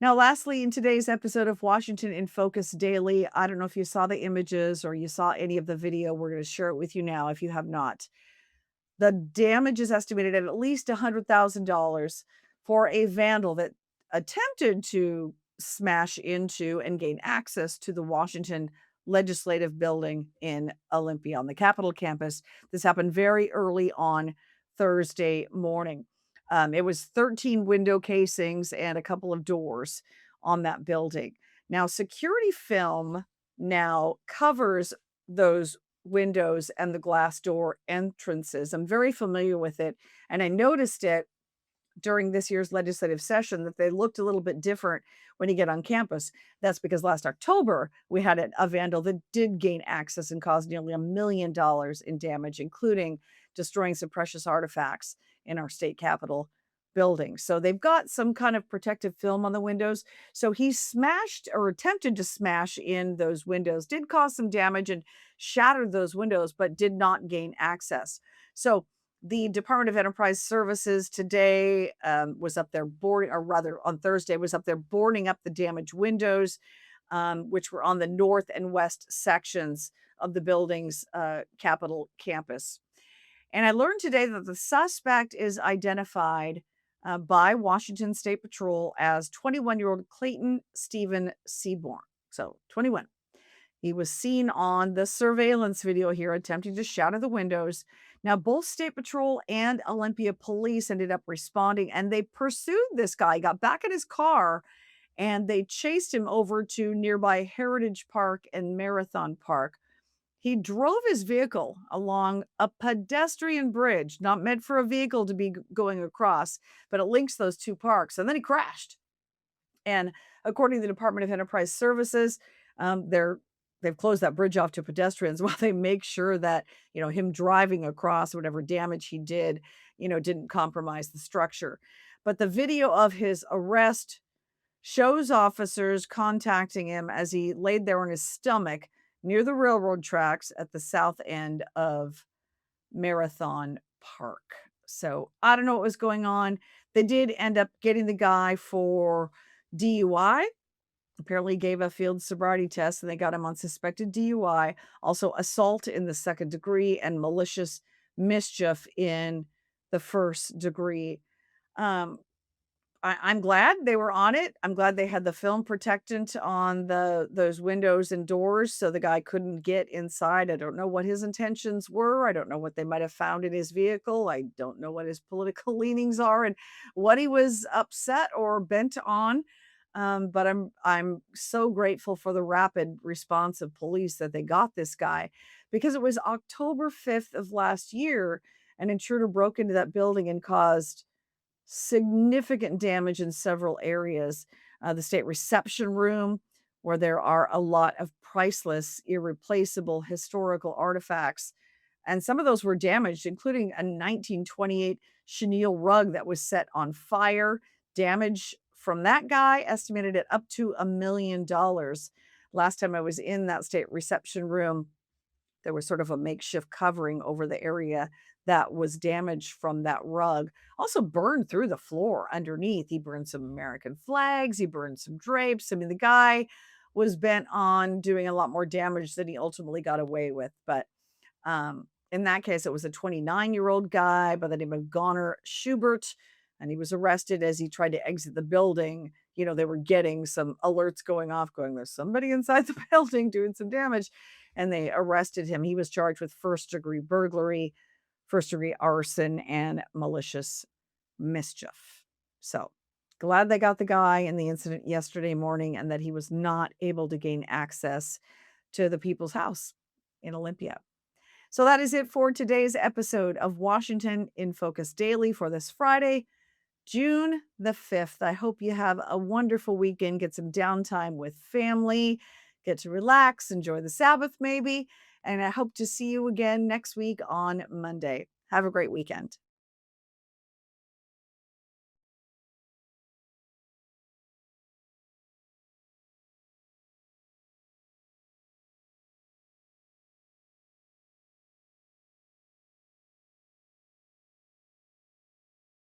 Now, lastly, in today's episode of Washington in Focus Daily, I don't know if you saw the images or you saw any of the video. We're going to share it with you now if you have not. The damage is estimated at least $100,000 for a vandal that attempted to smash into and gain access to the Washington Legislative Building in Olympia on the Capitol campus. This happened very early on Thursday morning. It was 13 window casings and a couple of doors on that building. Now, security film now covers those windows and the glass door entrances. I'm very familiar with it, and I noticed it during this year's legislative session that they looked a little bit different when you get on campus. That's because last October, we had a vandal that did gain access and caused nearly $1 million in damage, including destroying some precious artifacts in our state capitol building. So they've got some kind of protective film on the windows. So he smashed or attempted to smash in those windows, did cause some damage and shattered those windows, but did not gain access. So the Department of Enterprise Services today was up there boarding, or rather on Thursday, was up there boarding up the damaged windows, which were on the north and west sections of the building's Capitol campus. And I learned today that the suspect is identified by Washington State Patrol as 21-year-old Clayton Stephen Seaborn. So 21. He was seen on the surveillance video here attempting to shatter the windows. Now, both State Patrol and Olympia police ended up responding and they pursued this guy, got back in his car, and they chased him over to nearby Heritage Park and Marathon Park. He drove his vehicle along a pedestrian bridge, not meant for a vehicle to be going across, but it links those two parks. And then he crashed. And according to the Department of Enterprise Services, they've closed that bridge off to pedestrians while they make sure that him driving across whatever damage he did, didn't compromise the structure. But the video of his arrest shows officers contacting him as he laid there on his stomach near the railroad tracks at the south end of Marathon Park. So I don't know what was going on. They did end up getting the guy for DUI. Apparently gave a field sobriety test and they got him on suspected DUI, also assault in the second degree and malicious mischief in the first degree. Um, I'm glad they were on it. I'm glad they had the film protectant on those windows and doors so the guy couldn't get inside. I don't know what his intentions were. I don't know what they might have found in his vehicle. I don't know what his political leanings are and what he was upset or bent on. But I'm so grateful for the rapid response of police that they got this guy because it was October 5th of last year. An intruder broke into that building and caused significant damage in several areas. The state reception room, where there are a lot of priceless, irreplaceable historical artifacts. And some of those were damaged, including a 1928 chenille rug that was set on fire. Damage from that guy estimated at up to $1 million. Last time I was in that state reception room, there was sort of a makeshift covering over the area that was damaged from that rug. Also burned through the floor underneath. He burned some American flags, he burned some drapes. I mean, the guy was bent on doing a lot more damage than he ultimately got away with. But in that case, it was a 29-year-old guy by the name of Goner Schubert, and he was arrested as he tried to exit the building. They were getting some alerts going off, going, there's somebody inside the building doing some damage, and they arrested him. He was charged with first-degree burglary, first-degree arson, and malicious mischief. So glad they got the guy in the incident yesterday morning and that he was not able to gain access to the people's house in Olympia. So that is it for today's episode of Washington in Focus Daily for this Friday, June the 5th. I hope you have a wonderful weekend, get some downtime with family, get to relax, enjoy the Sabbath maybe, and I hope to see you again next week on Monday. Have a great weekend.